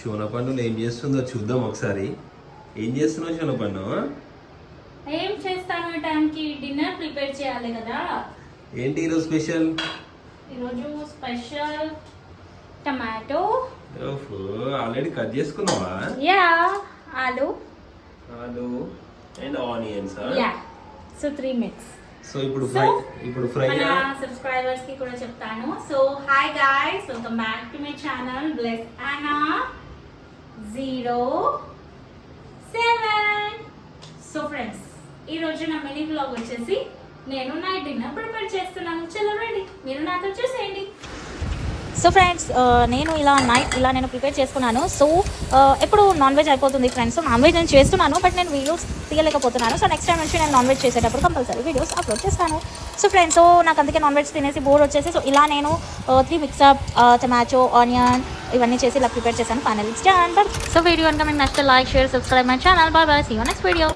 శివనపండు ఏం చేస్తుందో చూద్దాం ఒకసారి. ఏం చేస్తున్నావు శివనపండు? ఏం చేస్తాను ఈ టైంకి డిన్నర్ ప్రిపేర్ చేయాలి కదా. ఏంటి ఈరోజు స్పెషల్? ఈరోజు స్పెషల్ టమాటో. ఓహో, ఆల్రెడీ కట్ చేసుకున్నావా? యా, ఆలు and onions. Yeah, so 3 mix. So ఇప్పుడు ఫ్రై మన సబ్స్క్రైబర్స్ కి కూడా చెప్తాను. So hi guys, welcome back to my channel bless అనా 07. సో ఫ్రెండ్స్, ఈ రోజు నా మినీ వ్లాగ్ వచ్చేసి నేను నైట్ డిన్నర్ ప్రిపేర్ చేస్తున్నాను. చలో రండి, మీరు నాతో చూసేయండి. సో ఫ్రెండ్స్, నేను నేను ప్రిపేర్ చేసుకున్నాను. సో ఎప్పుడు నాన్ వెజ్ అయిపోతుంది ఫ్రెండ్స్. నాన్ వెజ్ నేను చేస్తున్నాను, బట్ నేను వీడియోస్ తీయలేకపోతున్నాను. సో నెక్స్ట్ టైం నుంచి నేను నాన్ వెజ్ చేసేటప్పుడు కంపల్సరీ వీడియోస్ అప్లోడ్ చేస్తాను. సో ఫ్రెండ్స్, నాకు అందుకే నాన్ వెజ్ తినేసి బోర్ వచ్చేసి సో ఇలా నేను 3 మిక్సప్ టమాటో, ఆనియన్ ఇవన్నీ చేసి ఇలా ప్రిపేర్ చేశాను. Final it's done. So video కనుక మీకు నచ్చితే like, share, subscribe my channel. Bye bye, see you next video.